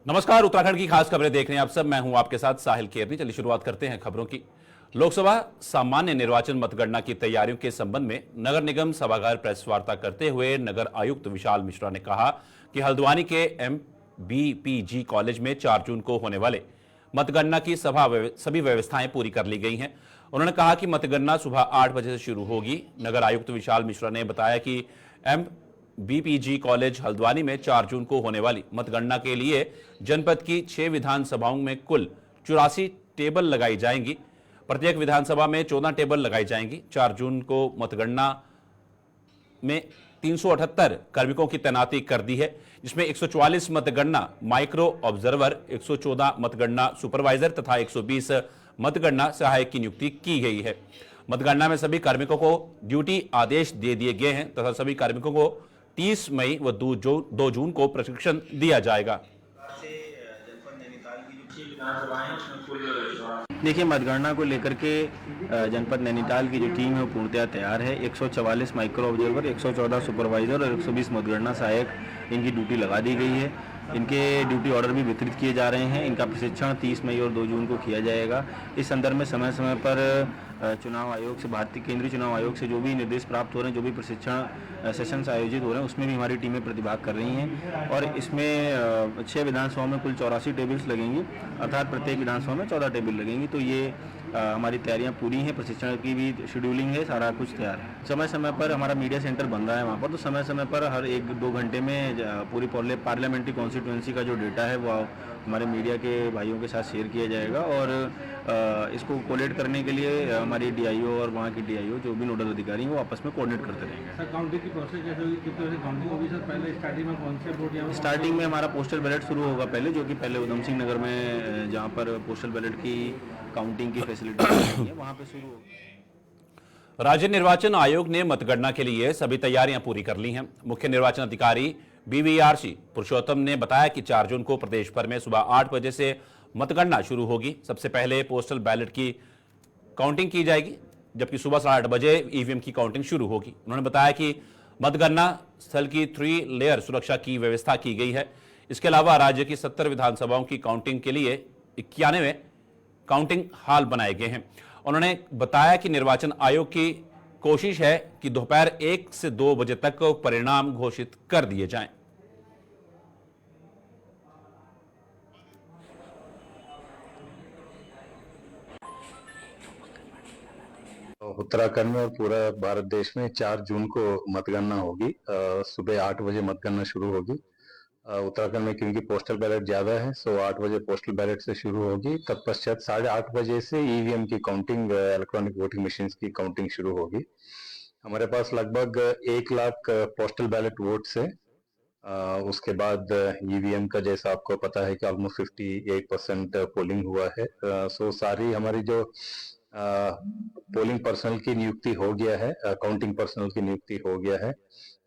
नमस्कार, उत्तराखंड की खास खबरें देख रहे हैं आप सब। मैं हूं आपके साथ साहिल केरनी। चलिए शुरुआत करते हैं खबरों की। लोकसभा सामान्य निर्वाचन मतगणना की तैयारियों के संबंध में नगर निगम सभागार प्रेस वार्ता करते हुए नगर आयुक्त विशाल मिश्रा ने कहा कि हल्द्वानी के MBPG कॉलेज में 4 जून को होने वाले मतगणना की सभी व्यवस्थाएं पूरी कर ली गई हैं। उन्होंने कहा कि मतगणना सुबह 8 बजे से शुरू होगी। नगर आयुक्त विशाल मिश्रा ने बताया कि MBPG कॉलेज हल्द्वानी में 4 जून को होने वाली मतगणना के लिए जनपद की 6 विधानसभाओं में कुल 84 टेबल लगाई जाएंगी। प्रत्येक विधानसभा में 14 टेबल लगाई जाएंगी। 4 जून को मतगणना में 378 कार्मिकों की तैनाती कर दी है, जिसमें 144 मतगणना माइक्रो ऑब्जर्वर, 114 मतगणना सुपरवाइजर तथा 120 मतगणना सहायक की नियुक्ति की गई है। मतगणना में सभी कार्मिकों को ड्यूटी आदेश दे दिए गए हैं तथा सभी कार्मिकों को 30 मई व 2 जून को प्रशिक्षण दिया जाएगा। देखिए, मतगणना को लेकर के जनपद नैनीताल की जो टीम है वो पूर्णतया तैयार है। 144 माइक्रो ऑब्जर्वर, 114 सुपरवाइजर और 120 मतगणना सहायक इनकी ड्यूटी लगा दी गई है। इनके ड्यूटी ऑर्डर भी वितरित किए जा रहे हैं। इनका प्रशिक्षण 30 मई और 2 जून को किया जाएगा। इस संदर्भ में समय समय पर चुनाव आयोग से, भारतीय केंद्रीय चुनाव आयोग से जो भी निर्देश प्राप्त हो रहे हैं, जो भी प्रशिक्षण सेशंस आयोजित हो रहे हैं, उसमें भी हमारी टीमें प्रतिभाग कर रही हैं। और इसमें 6 विधानसभाओं में कुल 84 टेबल्स लगेंगी, अर्थात प्रत्येक विधानसभा में 14 टेबल लगेंगी। तो ये हमारी तैयारियां पूरी हैं, प्रशिक्षण की भी शेड्यूलिंग है, सारा कुछ तैयार है। समय समय पर हमारा मीडिया सेंटर बन रहा है वहाँ पर, तो समय समय पर हर 1-2 घंटे में पूरी पार्लियामेंट्री कॉन्स्टिट्यूंसी का जो डेटा है वो हमारे मीडिया के भाइयों के साथ शेयर किया जाएगा। और इसको कोऑर्डिनेट करने के लिए हमारी DIO और वहाँ की DIO जो भी नोडल अधिकारी हैं वो आपस में कोऑर्डिनेट करते रहेंगे। सर, काउंटिंग की प्रोसेस कैसे होगी? कितने बजे काउंटिंग होगी सर? पहले स्टार्टिंग में कौन से वोट? स्टार्टिंग में हमारा पोस्टल बैलेट शुरू होगा पहले, जो कि पहले उधम सिंह नगर में जहाँ पर पोस्टल बैलेट की काउंटिंग की फैसिलिटी है वहाँ पे शुरू होगा। राज्य निर्वाचन आयोग ने मतगणना के लिए सभी तैयारियां पूरी कर ली हैं। मुख्य निर्वाचन अधिकारी BVRC पुरुषोत्तम ने बताया कि 4 जून को प्रदेश भर में सुबह 8 बजे से मतगणना शुरू होगी। सबसे पहले पोस्टल बैलेट की काउंटिंग की जाएगी, जबकि सुबह 8:30 बजे EVM की काउंटिंग शुरू होगी। उन्होंने बताया कि मतगणना स्थल की 3 लेयर सुरक्षा की व्यवस्था की गई है। इसके अलावा राज्य की 70 विधानसभाओं की काउंटिंग के लिए 91 काउंटिंग हॉल बनाए गए हैं। उन्होंने बताया कि निर्वाचन आयोग की कोशिश है कि दोपहर 1 से 2 बजे तक परिणाम घोषित कर दिए जाएं। उत्तराखंड में और पूरा भारत देश में 4 जून को मतगणना होगी। सुबह 8 बजे मतगणना शुरू होगी। उत्तराखंड में क्योंकि पोस्टल बैलेट ज्यादा है, सो 8 बजे पोस्टल बैलेट से शुरू होगी। तत्पश्चात 8:30 बजे से EVM की काउंटिंग, इलेक्ट्रॉनिक वोटिंग मशीन की काउंटिंग शुरू होगी। हमारे पास लगभग 1 लाख पोस्टल बैलेट वोट्स है। उसके बाद EVM का, जैसा आपको पता है कि ऑलमोस्ट 58% पोलिंग हुआ है। सो सारी हमारी जो पोलिंग पर्सनल की नियुक्ति हो गया है, काउंटिंग पर्सनल की नियुक्ति हो गया है।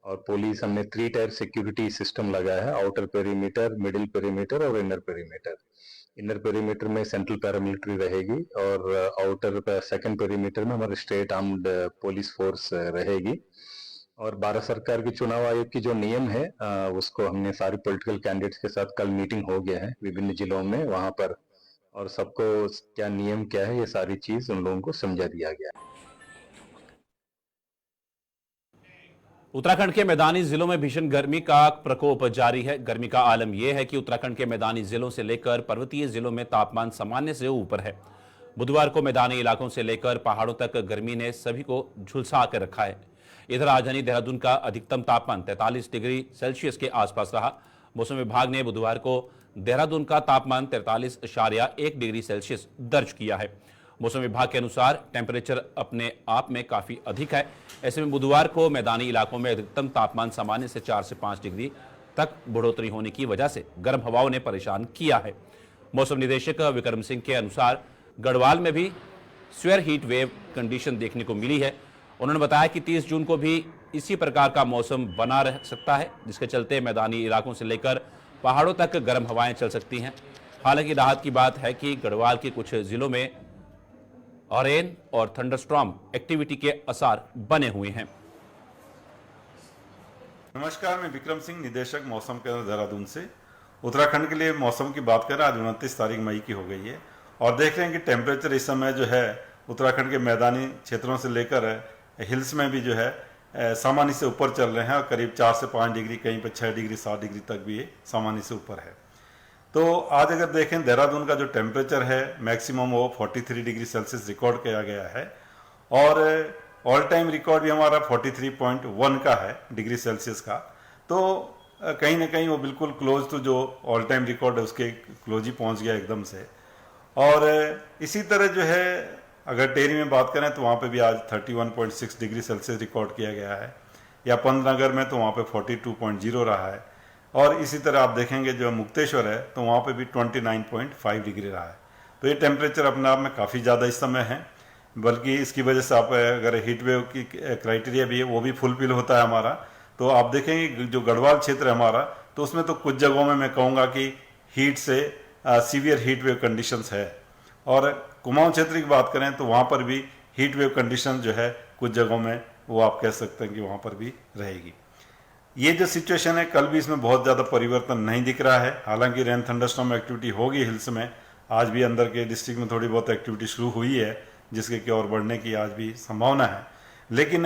और पुलिस, हमने 3 टायर सिक्योरिटी सिस्टम लगाया है, आउटर पेरीमीटर, मिडिल पेरीमीटर और इनर पेरीमीटर। इनर पेरीमीटर में सेंट्रल पैरामिलिट्री रहेगी और आउटर सेकंड पेरीमीटर में हमारे स्टेट आर्म्ड पुलिस फोर्स रहेगी। और भारत सरकार की चुनाव आयोग की जो नियम है, उसको हमने सारे पॉलिटिकल कैंडिडेट्स के साथ कल मीटिंग हो गया है विभिन्न जिलों में वहां पर, और सबको क्या नियम क्या है ये सारी चीज उन लोगों को समझा दिया गया है। उत्तराखंड के मैदानी जिलों में भीषण गर्मी का प्रकोप जारी है। गर्मी का आलम यह है कि उत्तराखंड के मैदानी जिलों से लेकर पर्वतीय जिलों में तापमान सामान्य से ऊपर है। बुधवार को मैदानी इलाकों से लेकर पहाड़ों तक गर्मी ने सभी को झुलसा कर रखा है। इधर राजधानी देहरादून का अधिकतम तापमान 43 डिग्री सेल्सियस के आसपास रहा। मौसम विभाग ने बुधवार को देहरादून का तापमान 43.1 डिग्री सेल्सियस दर्ज किया है। मौसम विभाग के अनुसार टेम्परेचर अपने आप में काफी अधिक है। ऐसे में बुधवार को मैदानी इलाकों में अधिकतम तापमान सामान्य से 4 से 5 डिग्री तक बढ़ोतरी होने की वजह से गर्म हवाओं ने परेशान किया है। मौसम निदेशक विक्रम सिंह के अनुसार गढ़वाल में भी स्वेयर हीट वेव कंडीशन देखने को मिली है। उन्होंने बताया कि 30 जून को भी इसी प्रकार का मौसम बना रह सकता है, जिसके चलते मैदानी इलाकों से लेकर पहाड़ों तक गर्म हवाएं चल सकती हैं। हालांकि राहत की बात है कि गढ़वाल के कुछ जिलों में रेन और थंडरस्टॉर्म एक्टिविटी के आसार बने हुए हैं। नमस्कार, मैं विक्रम सिंह, निदेशक मौसम केंद्र देहरादून से। उत्तराखंड के लिए मौसम की बात करें, आज 29 तारीख मई की हो गई है और देख रहे हैं कि टेम्परेचर इस समय जो है उत्तराखंड के मैदानी क्षेत्रों से लेकर हिल्स में भी जो है सामान्य से ऊपर चल रहे हैं और करीब 4 से 5 डिग्री, कहीं पर 6 डिग्री 7 डिग्री तक भी ये सामान्य से ऊपर है। तो आज अगर देखें देहरादून का जो टेम्परेचर है मैक्सिमम वो 43 डिग्री सेल्सियस रिकॉर्ड किया गया है और ऑल टाइम रिकॉर्ड भी हमारा 43.1 का है डिग्री सेल्सियस का। तो कहीं ना कहीं वो बिल्कुल क्लोज टू जो ऑल टाइम रिकॉर्ड है उसके क्लोज ही पहुंच गया एकदम से। और इसी तरह जो है अगर टेहरी में बात करें तो वहाँ पे भी आज 31.6 डिग्री सेल्सियस रिकॉर्ड किया गया है, या पंतनगर में तो वहाँ पे 42.0 रहा है और इसी तरह आप देखेंगे जो मुक्तेश्वर है तो वहाँ पे भी 29.5 डिग्री रहा है। तो ये टेम्परेचर अपने आप में काफ़ी ज़्यादा इस समय है, बल्कि इसकी वजह से आप अगर हीट वेव की क्राइटेरिया भी है वो भी फुलफिल होता है हमारा। तो आप देखेंगे जो गढ़वाल क्षेत्र है हमारा तो उसमें तो कुछ जगहों में मैं कहूँगा कि हीट से सीवियर हीट वेव कंडीशंस है और कुमाऊं क्षेत्र की बात करें तो वहाँ पर भी हीट वेव कंडीशन जो है कुछ जगहों में वो आप कह सकते हैं कि वहाँ पर भी रहेगी। ये जो सिचुएशन है कल भी इसमें बहुत ज़्यादा परिवर्तन नहीं दिख रहा है, हालांकि रेन थंडरस्टॉर्म एक्टिविटी होगी हिल्स में, आज भी अंदर के डिस्ट्रिक्ट में थोड़ी बहुत एक्टिविटी शुरू हुई है जिसके की और बढ़ने की आज भी संभावना है। लेकिन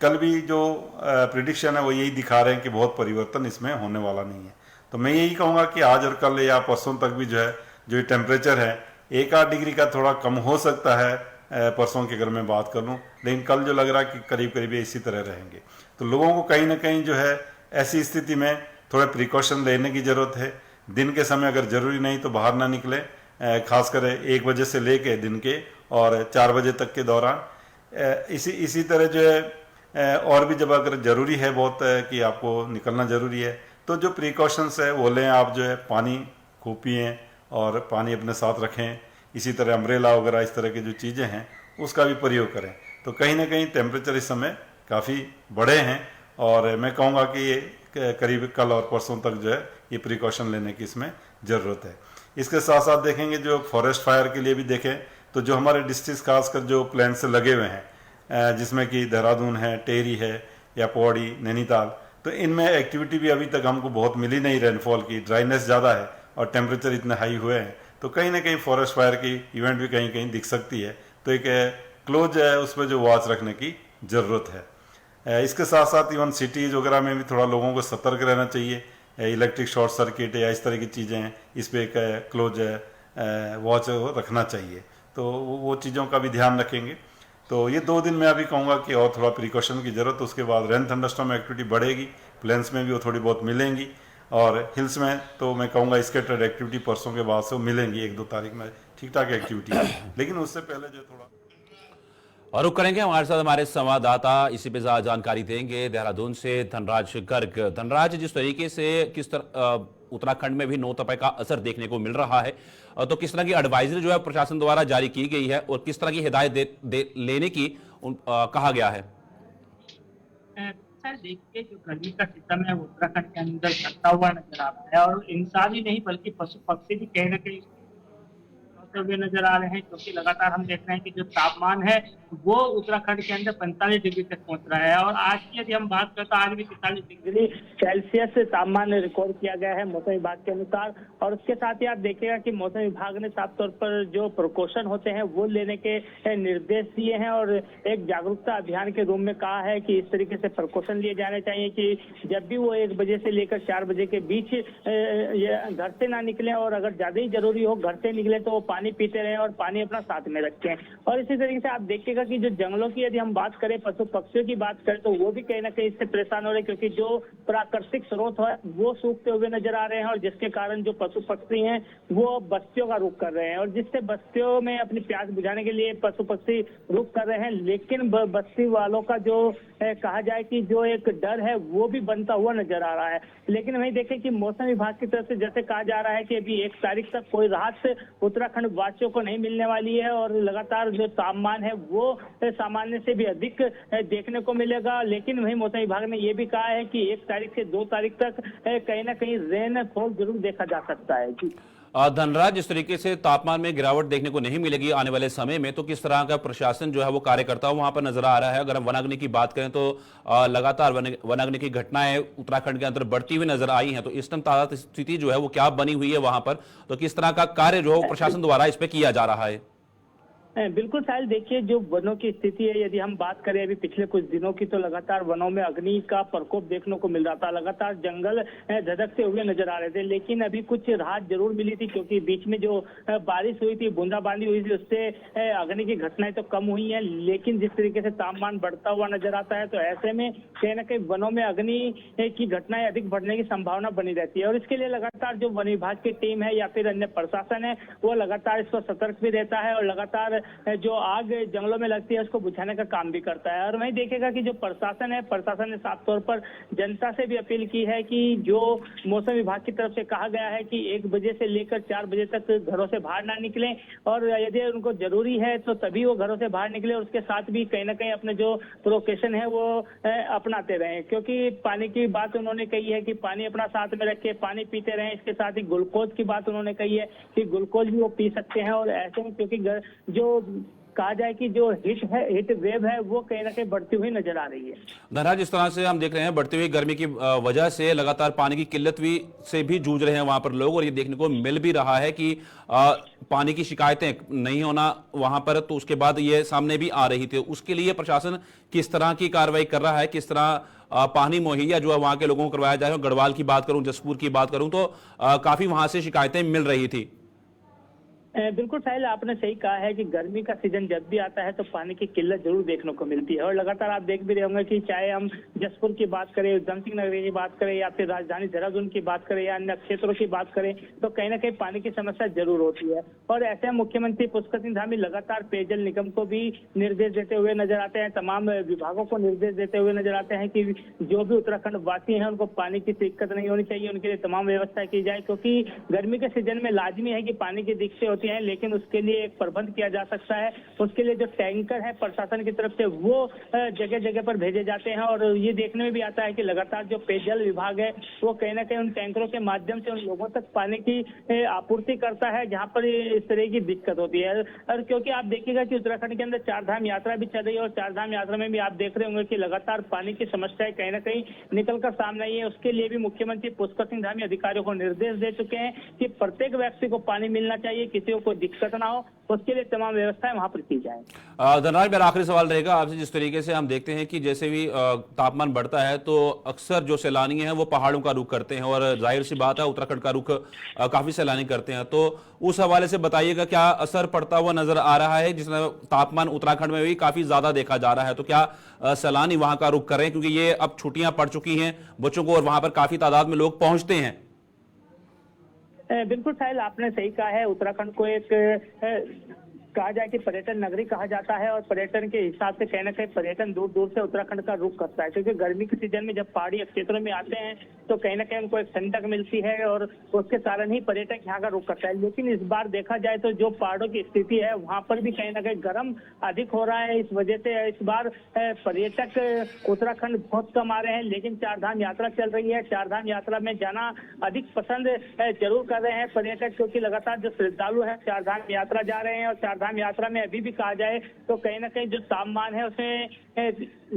कल भी जो प्रिडिक्शन है वो यही दिखा रहे हैं कि बहुत परिवर्तन इसमें होने वाला नहीं है। तो मैं यही कहूँगा कि आज और कल या परसों तक भी जो है जो टेम्परेचर है 1-8 डिग्री का थोड़ा कम हो सकता है परसों की अगर मैं बात कर लूँ, लेकिन कल जो लग रहा है कि करीब करीब इसी तरह रहेंगे। तो लोगों को कहीं ना कहीं जो है ऐसी स्थिति में थोड़े प्रिकॉशन लेने की ज़रूरत है। दिन के समय अगर ज़रूरी नहीं तो बाहर ना निकले, खासकर 1 बजे से लेके दिन के और 4 बजे तक के दौरान। इसी तरह जो है और भी जब अगर ज़रूरी है बहुत कि आपको निकलना ज़रूरी है तो जो प्रिकॉशंस है वो लें आप, जो है पानी खूब पिएँ और पानी अपने साथ रखें। इसी तरह अम्ब्रेला वगैरह इस तरह की जो चीज़ें हैं उसका भी प्रयोग करें। तो कहीं ना कहीं टेम्परेचर इस समय काफ़ी बड़े हैं और मैं कहूँगा कि ये करीब कल और परसों तक जो है ये प्रिकॉशन लेने की इसमें ज़रूरत है। इसके साथ साथ देखेंगे जो फॉरेस्ट फायर के लिए भी देखें तो जो हमारे डिस्ट्रिक्ट खासकर जो प्लान से लगे हुए हैं जिसमें कि देहरादून है, टेहरी है या पौड़ी, नैनीताल, तो इनमें एक्टिविटी भी अभी तक हमको बहुत मिली नहीं रेनफॉल की, ड्राइनेस ज़्यादा है और टेम्परेचर इतने हाई हुए हैं तो कहीं ना कहीं फॉरेस्ट फायर की इवेंट भी कहीं कहीं दिख सकती है। तो एक क्लोज है उस पर जो वॉच रखने की ज़रूरत है। इसके साथ साथ इवन सिटीज़ वगैरह में भी थोड़ा लोगों को सतर्क रहना चाहिए। इलेक्ट्रिक शॉर्ट सर्किट या इस तरह की चीज़ें हैं, इस पर एक क्लोज वॉच रखना चाहिए। तो वो चीज़ों का भी ध्यान रखेंगे। तो ये 2 दिन मैं अभी कहूँगा कि और थोड़ा प्रिकॉशन की ज़रूरत। उसके बाद रेन थंडरस्टॉर्म एक्टिविटी बढ़ेगी, प्लेन्स में भी वो थोड़ी बहुत मिलेंगी और हिल्स में तो मैं कहूँगा स्कैटर्ड एक्टिविटी परसों के बाद से वो मिलेंगी। 1-2 तारीख में ठीक ठाक एक्टिविटी है, लेकिन उससे पहले जो थोड़ा और रुक करेंगे हमारे साथ हमारे संवाददाता इसी पे ज्यादा जानकारी देंगे देहरादून से धनराज गर्ग। धनराज, जिस तरीके से किस तरह उत्तराखंड में भी नौतपे का असर देखने को मिल रहा है तो किस तरह की एडवाइजरी जो है प्रशासन द्वारा जारी की गई है और किस तरह की हिदायत लेने की कहा गया है? सर देखिए, जो गर्मी का सिस्टम है वो उत्तराखंड के अंदर चलता हुआ नजर आ रहा है और इंसान ही नहीं बल्कि पशु पक्षी भी कहीं ना कहीं होते हुए नजर आ रहे हैं, क्योंकि लगातार हम देख रहे हैं कि जो तापमान है वो उत्तराखंड के अंदर 45 डिग्री तक पहुंच रहा है। और आज की यदि हम बात करें तो आज भी 43 डिग्री सेल्सियस तापमान रिकॉर्ड किया गया है मौसम विभाग के अनुसार। और उसके साथ ही आप देखिएगा कि मौसम विभाग ने साफ तौर पर जो प्रिकॉशन होते हैं वो लेने के निर्देश दिए हैं और एक जागरूकता अभियान के रूप में कहा है कि इस तरीके से प्रिकॉशन लिए जाने चाहिए कि जब भी वो 1 बजे से लेकर 4 बजे के बीच घर से ना निकलें और अगर ज्यादा ही जरूरी हो घर से निकले तो वो पानी पीते रहे और पानी अपना साथ में रखें। और इसी तरीके से आप देखिएगा कि जो जंगलों की यदि हम बात करें, पशु पक्षियों की बात करें तो वो भी कहीं ना कहीं इससे परेशान हो रहे हैं, क्योंकि जो प्राकृतिक स्रोत है वो सूखते हुए नजर आ रहे हैं और जिसके कारण जो पशु पक्षी हैं वो बस्तियों का रुख कर रहे हैं और जिससे बस्तियों में अपनी प्यास बुझाने के लिए पशु पक्षी रुख कर रहे हैं। लेकिन बस्ती वालों का जो कहा जाए कि जो एक डर है वो भी बनता हुआ नजर आ रहा है। लेकिन वही देखें कि मौसम विभाग की तरफ से जैसे कहा जा रहा है कि अभी 1 तारीख तक कोई राहत उत्तराखंड वासियों को नहीं मिलने वाली है और लगातार जो तापमान है वो सामान्य से भी अधिक देखने को मिलेगा। लेकिन वही मौसम विभाग ने ये भी कहा है कि 1 तारीख से 2 तारीख तक कहीं ना कहीं रेनफॉल जरूर देखा जा सकता है। जी धनराज, जिस तरीके से तापमान में गिरावट देखने को नहीं मिलेगी आने वाले समय में, तो किस तरह का प्रशासन जो है वो कार्य करता वहां पर नजर आ रहा है? अगर हम वनाग्नि की बात करें तो लगातार वनाग्नि की घटनाएं उत्तराखंड के अंदर बढ़ती हुई नजर आई हैं, तो इस टाइम ताजा स्थिति जो है वो क्या बनी हुई है वहां पर? तो किस तरह का कार्य जो है वो प्रशासन द्वारा इस पे किया जा रहा है? बिल्कुल साहिल, देखिए जो वनों की स्थिति है, यदि हम बात करें अभी पिछले कुछ दिनों की, तो लगातार वनों में अग्नि का प्रकोप देखने को मिल रहा था। लगातार जंगल धधकते हुए नजर आ रहे थे, लेकिन अभी कुछ राहत जरूर मिली थी, क्योंकि बीच में जो बारिश हुई थी, बूंदाबांदी हुई थी, उससे अग्नि की घटनाएं तो कम हुई हैं। लेकिन जिस तरीके से तापमान बढ़ता हुआ नजर आता है, तो ऐसे में कहीं ना कहीं वनों में अग्नि की घटनाएं अधिक बढ़ने की संभावना बनी रहती है। और इसके लिए लगातार जो वन विभाग की टीम है या फिर अन्य प्रशासन है, वो लगातार इस पर सतर्क भी रहता है और लगातार जो आग जंगलों में लगती है उसको बुझाने का काम भी करता है। और वहीं देखेगा कि जो प्रशासन है, प्रशासन ने साफ तौर पर जनता से भी अपील की है कि जो मौसम विभाग की तरफ से कहा गया है कि 1 बजे से लेकर 4 बजे तक घरों से बाहर ना निकलें, और यदि उनको जरूरी है तो तभी वो घरों से बाहर निकले, और उसके साथ भी कहीं ना कहीं अपने जो प्रोकेशन है वो अपनाते रहें। क्योंकि पानी की बात उन्होंने कही है कि पानी अपना साथ में रखे, पानी पीते रहें। इसके साथ ही ग्लूकोज की बात उन्होंने कही है कि ग्लूकोज भी वो पी सकते हैं। और ऐसे में क्योंकि जो कहा जाए कि जो हीट वेव है वो कहीं ना कहीं बढ़ती हुई नजर आ रही है। धनराज, जिस तरह से हम देख रहे हैं बढ़ती हुई गर्मी की वजह से लगातार पानी की किल्लत से भी जूझ रहे हैं वहां पर लोग, और ये देखने को मिल भी रहा है कि पानी की शिकायतें नहीं होना वहां पर, तो उसके बाद ये सामने भी आ रही थी। उसके लिए प्रशासन किस तरह की कार्रवाई कर रहा है? किस तरह पानी मुहैया जो है वहां के लोगों को करवाया जाए? गढ़वाल की बात करूं, जसपुर की बात करूं, तो काफी वहां से शिकायतें मिल रही थी। बिल्कुल साहिल, आपने सही कहा है कि गर्मी का सीजन जब भी आता है तो पानी की किल्लत जरूर देखने को मिलती है। और लगातार आप देख भी रहे होंगे कि चाहे हम जसपुर की बात करें, उधम सिंह नगरी की बात करें, या फिर राजधानी देहरादून की बात करें, या अन्य क्षेत्रों की बात करें, तो कहीं ना कहीं पानी की समस्या जरूर होती है। और ऐसे में मुख्यमंत्री पुष्कर सिंह धामी लगातार पेयजल निगम को भी निर्देश देते हुए नजर आते हैं, तमाम विभागों को निर्देश देते हुए नजर आते हैं कि जो भी उत्तराखंड वासी हैं उनको पानी की दिक्कत नहीं होनी चाहिए, उनके लिए तमाम व्यवस्था की जाए। क्योंकि गर्मी के सीजन में लाजमी है कि पानी की दिक्कतें होती हैं, लेकिन उसके लिए एक प्रबंध किया जा सकता है। उसके लिए जो टैंकर है प्रशासन की तरफ से वो जगह जगह पर भेजे जाते हैं। और ये देखने में भी आता है कि लगातार जो पेयजल विभाग है वो कहीं ना कहीं उन टैंकरों के माध्यम से उन लोगों तक पानी की आपूर्ति करता है जहां पर इस तरह की दिक्कत होती है। और क्योंकि आप देखिएगा कि उत्तराखंड के अंदर 4 धाम यात्रा भी चल रही है, और 4 धाम यात्रा में भी आप देख रहे होंगे कि लगातार पानी की समस्याएं कहीं ना कहीं निकलकर सामने आई है। उसके लिए भी मुख्यमंत्री पुष्कर सिंह धामी अधिकारियों को निर्देश दे चुके हैं कि प्रत्येक व्यक्ति को पानी मिलना चाहिए, किसी को कोई दिक्कत ना हो, उसके लिए तमाम व्यवस्थाएं वहां पर की जाए। धनराज, मेरा आखिरी सवाल रहेगा आपसे। जिस तरीके से हम देखते हैं कि जैसे भी तापमान बढ़ता है तो अक्सर जो सैलानी हैं वो पहाड़ों का रुख करते हैं, और जाहिर सी बात है उत्तराखंड का रुख काफी सैलानी करते हैं, तो उस हवाले से बताइएगा क्या असर पड़ता हुआ नजर आ रहा है? जिसमें तापमान उत्तराखंड में भी काफी ज्यादा देखा जा रहा है, तो क्या सैलानी वहां का रुख कर रहे हैं? क्योंकि ये अब छुट्टियां पड़ चुकी हैं बच्चों को, और वहां पर काफी तादाद में लोग पहुंचते हैं। बिल्कुल साहिल, आपने सही कहा है। उत्तराखंड को एक कहा जाए कि पर्यटन नगरी कहा जाता है, और पर्यटन के हिसाब से कहीं ना कहीं पर्यटन दूर दूर से उत्तराखंड का रुख करता है। क्योंकि गर्मी के सीजन में जब पहाड़ी क्षेत्रों में आते हैं तो कहीं ना कहीं उनको एक ठंडक मिलती है, और उसके कारण ही पर्यटक यहाँ का रुख करता है। लेकिन इस बार देखा जाए तो जो पहाड़ों की स्थिति है वहाँ पर भी कहीं ना कहीं गर्म अधिक हो रहा है। इस वजह से इस बार पर्यटक उत्तराखंड बहुत कम आ रहे हैं। लेकिन 4 धाम यात्रा चल रही है, 4 धाम यात्रा में जाना अधिक पसंद जरूर कर रहे हैं पर्यटक, क्योंकि लगातार जो श्रद्धालु है 4 धाम यात्रा जा रहे हैं। और 4 धाम यात्रा में अभी भी कहा जाए तो कहीं ना कहीं जो तापमान है उसमें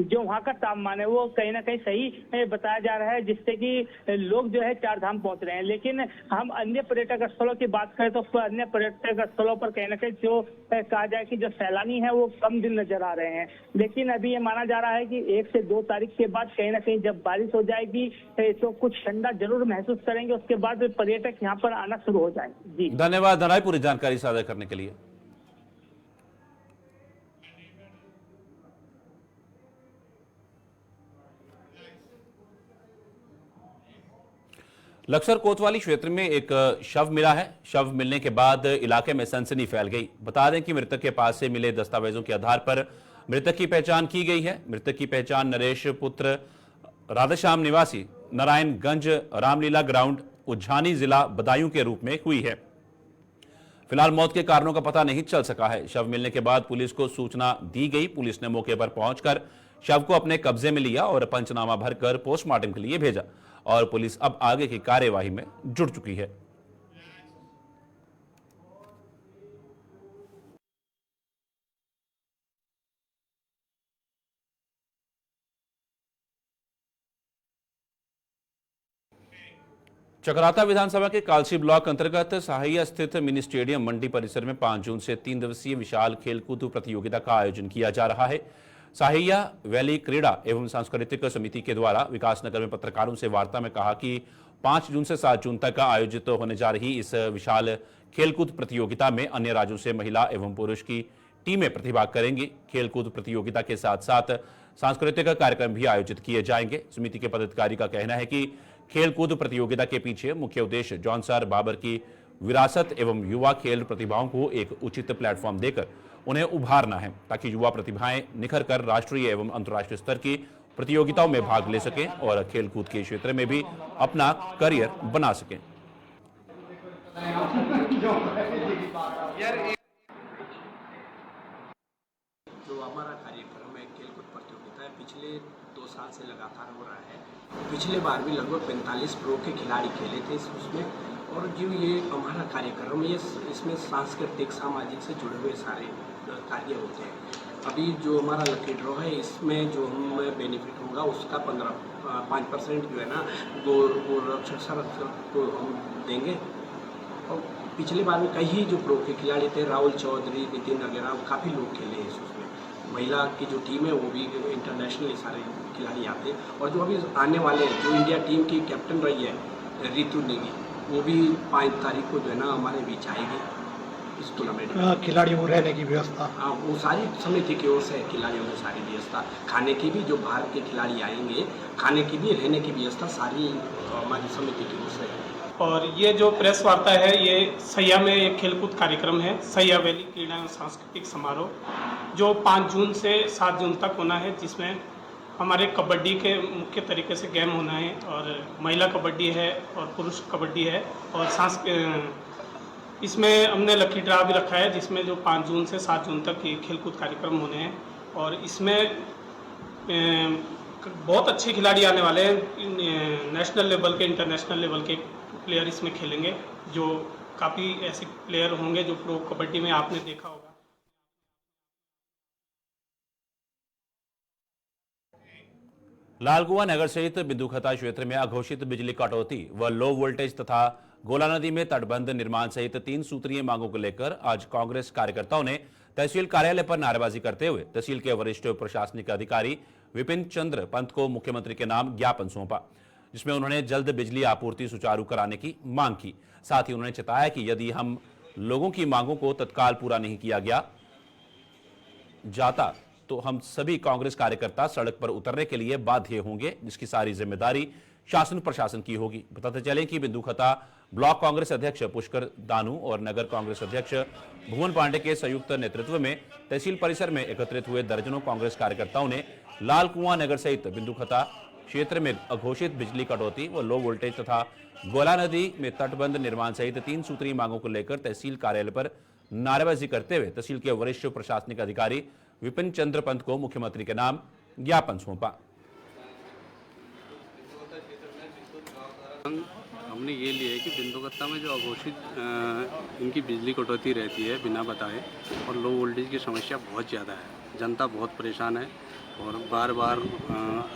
जो वहाँ का तापमान है वो कहीं ना कहीं सही बताया जा रहा है, जिससे कि लोग जो है 4 धाम पहुंच रहे हैं। लेकिन हम अन्य पर्यटक स्थलों की बात करें तो अन्य पर्यटक स्थलों पर कहीं ना कहीं जो कहा जाए कि जो सैलानी है वो कम दिन नजर आ रहे हैं। लेकिन अभी ये माना जा रहा है कि 1 से 2 तारीख के बाद कहीं ना कहीं जब बारिश हो जाएगी तो कुछ ठंडा जरूर महसूस करेंगे, उसके बाद पर्यटक यहाँ पर आना शुरू हो जाएंगे। जी धन्यवाद धनराज पूरी जानकारी साझा करने के लिए। लक्सर कोतवाली क्षेत्र में एक शव मिला है। शव मिलने के बाद इलाके में सनसनी फैल गई। बता दें कि मृतक के पास से मिले दस्तावेजों के आधार पर मृतक की पहचान की गई है। मृतक की पहचान नरेश पुत्र राधाश्याम निवासी नारायणगंज रामलीला ग्राउंड उज्झानी जिला बदायूं के रूप में हुई है। फिलहाल मौत के कारणों का पता नहीं चल सका है। शव मिलने के बाद पुलिस को सूचना दी गई। पुलिस ने मौके पर पहुंचकर शव को अपने कब्जे में लिया और पंचनामा भरकर पोस्टमार्टम के लिए भेजा, और पुलिस अब आगे की कार्यवाही में जुट चुकी है। चकराता विधानसभा के कालसी ब्लॉक अंतर्गत सहाइया स्थित मिनी स्टेडियम मंडी परिसर में 5 जून से 3 दिवसीय विशाल खेलकूद प्रतियोगिता का आयोजन किया जा रहा है। सहाइया वैली क्रीड़ा एवं सांस्कृतिक समिति के द्वारा विकासनगर में पत्रकारों से वार्ता में कहा कि 5 जून से 7 जून तक आयोजित होने जा रही इस विशाल खेलकूद प्रतियोगिता में अन्य राज्यों से महिला एवं पुरुष की टीमें प्रतिभाग करेंगी। खेलकूद प्रतियोगिता के साथ साथ सांस्कृतिक कार्यक्रम भी आयोजित किए जाएंगे। समिति के पदाधिकारी का कहना है कि खेलकूद प्रतियोगिता के पीछे मुख्य उद्देश्य जॉनसर बाबर की विरासत एवं युवा खेल प्रतिभाओं को एक उचित प्लेटफॉर्म देकर उन्हें उभारना है, ताकि युवा प्रतिभाएं निखर कर राष्ट्रीय एवं अंतर्राष्ट्रीय स्तर की प्रतियोगिताओं में भाग ले सकें और खेलकूद के क्षेत्र में भी अपना करियर बना सकें। जो हमारा कार्यक्रम है खेलकूद प्रतियोगिता है, पिछले 2 साल से लगातार हो रहा है। पिछले बार भी लगभग 45 प्रो के खिलाड़ी खेले थे उसमें। और जो ये हमारा कार्यक्रम है, इसमें सांस्कृतिक सामाजिक से जुड़े हुए सारे कार्य होते हैं। अभी जो हमारा लकी ड्रॉ है, इसमें जो हमें बेनिफिट होगा उसका 5% जो है ना वो रक्षक को हम देंगे। और पिछले बार में कई जो प्रो के खिलाड़ी थे, राहुल चौधरी, नितिन वगैरह, काफ़ी लोग खेले हैं उसमें। महिला की जो टीम है वो भी इंटरनेशनल सारे खिलाड़ी आते हैं। और जो अभी आने वाले हैं, जो इंडिया टीम की कैप्टन रही है रितु नेगी, वो भी 5 तारीख को जो है ना हमारे बीच आएगी इस टूर्नामेंट में। खिलाड़ियों को रहने की व्यवस्था, हाँ, वो सारी समिति की ओर से खिलाड़ियों की सारी व्यवस्था, खाने की भी, जो बाहर के खिलाड़ी आएंगे खाने की भी, रहने की व्यवस्था सारी हमारी समिति की ओर से है। और ये जो प्रेस वार्ता है, ये सैया में एक खेलकूद कार्यक्रम है, सैया वैली क्रीड़ा एवं सांस्कृतिक समारोह, जो 5 जून से 7 जून तक होना है, जिसमें हमारे कबड्डी के मुख्य तरीके से गेम होना है, और महिला कबड्डी है और पुरुष कबड्डी है। और इसमें हमने लकी ड्रा भी रखा है, जिसमें जो 5 जून से 7 जून तक ये खेलकूद कार्यक्रम होने हैं। और इसमें बहुत अच्छे खिलाड़ी आने वाले हैं, नेशनल लेवल के, इंटरनेशनल लेवल के प्लेयर इसमें खेलेंगे। जो काफ़ी ऐसे प्लेयर होंगे जो प्रो कबड्डी में आपने देखा होगा। लालकुआं नगर सहित बिंदुखता क्षेत्र में अघोषित बिजली कटौती व लो वोल्टेज तथा गोला नदी में तटबंध निर्माण सहित 3 सूत्रीय मांगों को लेकर आज कांग्रेस कार्यकर्ताओं ने तहसील कार्यालय पर नारेबाजी करते हुए तहसील के वरिष्ठ प्रशासनिक अधिकारी विपिन चंद्र पंत को मुख्यमंत्री के नाम ज्ञापन सौंपा, जिसमें उन्होंने जल्द बिजली आपूर्ति सुचारू कराने की मांग की। साथ ही उन्होंने चेताया कि यदि हम लोगों की मांगों को तत्काल पूरा नहीं किया जाता तो हम सभी कांग्रेस कार्यकर्ता सड़क पर उतरने के लिए बाध्य होंगे, जिसकी सारी जिम्मेदारी शासन प्रशासन की होगी। बताते चलें कि बिंदुखता ब्लॉक कांग्रेस अध्यक्ष पुष्कर दानू और नगर कांग्रेस अध्यक्ष भुवन पांडे के संयुक्त नेतृत्व में तहसील परिसर में एकत्रित हुए दर्जनों कांग्रेस कार्यकर्ताओं ने लालकुआं नगर सहित बिंदुखता क्षेत्र में अघोषित बिजली कटौती व लो वोल्टेज तथा गोला नदी में तटबंध निर्माण सहित 3 सूत्रीय मांगों को लेकर तहसील कार्यालय पर नारेबाजी करते हुए तहसील के वरिष्ठ प्रशासनिक अधिकारी विपिन चंद्र पंत को मुख्यमंत्री के नाम ज्ञापन सौंपा। हमने ये लिया है कि बिंदुकत्ता में जो अघोषित इनकी बिजली कटौती रहती है बिना बताए, और लो वोल्टेज की समस्या बहुत ज़्यादा है, जनता बहुत परेशान है और बार बार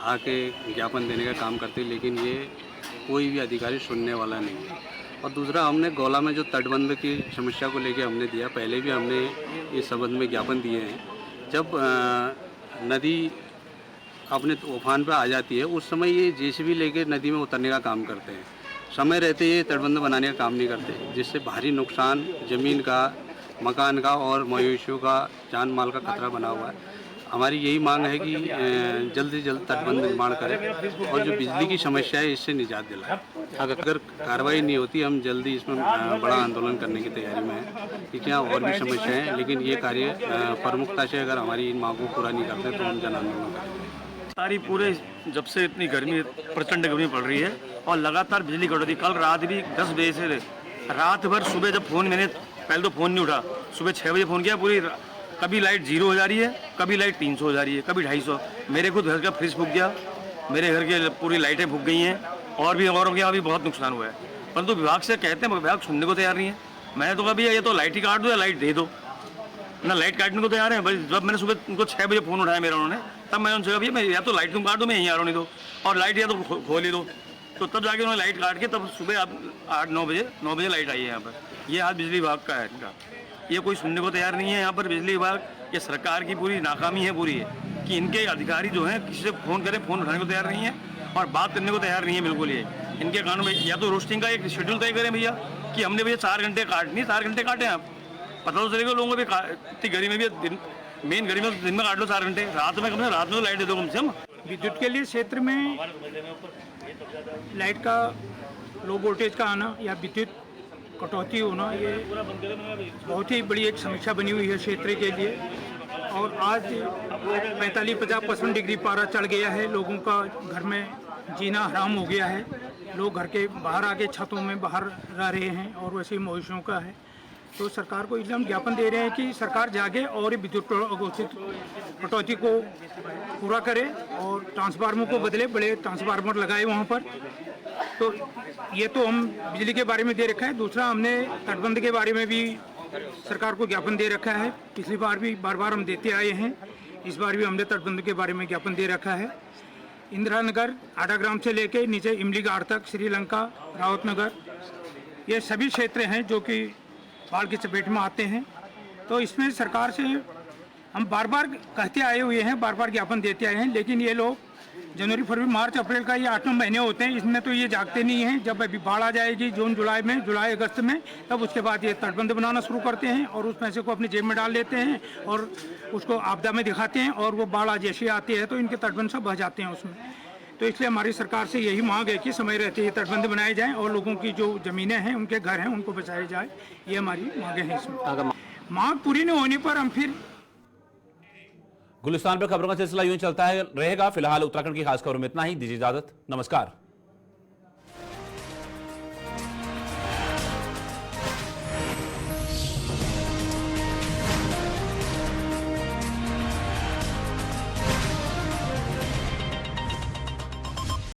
आके ज्ञापन देने का काम करते हैं, लेकिन ये कोई भी अधिकारी सुनने वाला नहीं है। और दूसरा, हमने गोला में जो तटबंध की समस्या को लेकर हमने दिया, पहले भी हमने इस संबंध में ज्ञापन दिए हैं। जब नदी अपने उफान पर आ जाती है उस समय ये जेसीबी लेके नदी में उतरने का काम करते हैं, समय रहते ये तटबंध बनाने का काम नहीं करते, जिससे भारी नुकसान ज़मीन का, मकान का और मवेशियों का, जान माल का खतरा बना हुआ है। हमारी यही मांग है कि जल्द से जल्द तटबंध निर्माण करें और जो बिजली की समस्या है इससे निजात दिलाएं। अगर कार्रवाई नहीं होती हम जल्दी इसमें बड़ा आंदोलन करने की तैयारी में हैं, क्योंकि यहाँ और भी समस्याएं हैं, लेकिन ये कार्य प्रमुखता से अगर हमारी इन मांगों को पूरा नहीं करते तो हम जन आंदोलन करेंगे। सारी पूरे जब से इतनी गर्मी, प्रचंड गर्मी पड़ रही है और लगातार बिजली कटौती, कल रात भी 10 बजे से रात भर, सुबह जब फ़ोन मैंने पहले तो फ़ोन नहीं उठा, सुबह 6 बजे फ़ोन किया, पूरी कभी लाइट 0 हो जा रही है, कभी लाइट 300 हो जा रही है, कभी 250। मेरे खुद घर का फ्रिज फूक गया, मेरे घर के पूरी लाइटें फूक गई हैं और भी औरों के यहाँ भी बहुत नुकसान हुआ है। परंतु विभाग से कहते हैं, विभाग सुनने को तैयार नहीं है। मैंने तो कहा भैया ये तो लाइट ही काट दो या लाइट दे दो, ना लाइट काटने को तैयार है। जब मैंने सुबह उनको 6 बजे फ़ोन उठाया मेरा, उन्होंने, तब मैंने उनसे कहा भैया मैं या तो लाइट तुम काट दो, मैं यहीं आ रहा हूँ, नहीं दो, और लाइट या तो खोल ही दो। तो तब जाके उन्होंने लाइट काट के तब सुबह आप 8-9 बजे लाइट आई है यहाँ पर। ये हाल बिजली विभाग का है इनका, ये कोई सुनने को तैयार नहीं है यहाँ पर बिजली विभाग। ये सरकार की पूरी नाकामी है पूरी है कि इनके अधिकारी जो हैं किसी से फ़ोन करें, फ़ोन उठाने को तैयार नहीं है और बात करने को तैयार नहीं है बिल्कुल। ये इनके कानून में या तो रोस्टिंग का एक शेड्यूल तय करें भैया कि हमने भैया 4 घंटे काटनी, 4 घंटे काटें आप, पता तो चलेगा लोगों को भी। इतनी गर्मी में भी मेन गर्मी में दिन में काट लो 4 घंटे, रात में कम से रात में तो लाइट दे दो कम से कम। विद्युत के लिए क्षेत्र में लाइट का लो वोल्टेज का आना या विद्युत कटौती होना ये बहुत ही बड़ी एक समस्या बनी हुई है क्षेत्र के लिए। और आज 45-50% डिग्री पारा चढ़ गया है, लोगों का घर में जीना हराम हो गया है। लोग घर के बाहर आके छतों में बाहर रह रहे हैं और वैसे ही मवेशियों का है। तो सरकार को इसलिए हम ज्ञापन दे रहे हैं कि सरकार जागे और विद्युत अघोषित कटौती को पूरा करे और ट्रांसफार्मर को बदले, बड़े ट्रांसफार्मर लगाए वहाँ पर। तो ये तो हम बिजली के बारे में दे रखा है। दूसरा, हमने तटबंध के बारे में भी सरकार को ज्ञापन दे रखा है। पिछली बार भी बार हम देते आए हैं, इस बार भी हमने तटबंध के बारे में ज्ञापन दे रखा है। इंदिरा नगर आडाग्राम से लेके नीचे इमली घाट तक, श्रीलंका, रावत नगर, ये सभी क्षेत्र हैं जो कि बाढ़ की चपेट में आते हैं। तो इसमें सरकार से हम बार कहते आए हुए हैं, बार ज्ञापन देते आए हैं, लेकिन ये लोग जनवरी, फरवरी, मार्च, अप्रैल का ये 8-9 महीने होते हैं, इसमें तो ये जागते नहीं हैं। जब अभी बाढ़ आ जाएगी जून जुलाई अगस्त में, तब उसके बाद ये तटबंध बनाना शुरू करते हैं और उस पैसे को अपनी जेब में डाल लेते हैं और उसको आपदा में दिखाते हैं और वो बाढ़ जैसे आती है तो इनके तटबंध सब बह जाते हैं उसमें। तो इसलिए हमारी सरकार से यही मांग है कि समय रहते ये तटबंध बनाए जाएँ और लोगों की जो ज़मीनें हैं, उनके घर हैं, उनको बचाया जाए। ये हमारी मांगे हैं। इसमें मांग पूरी नहीं होने पर हम फिर गुलिस्तान पर खबरों का सिलसिला यूं चलता है रहेगा। फिलहाल उत्तराखंड की खास खबरों में इतना ही। दीजिए इजाजत, नमस्कार।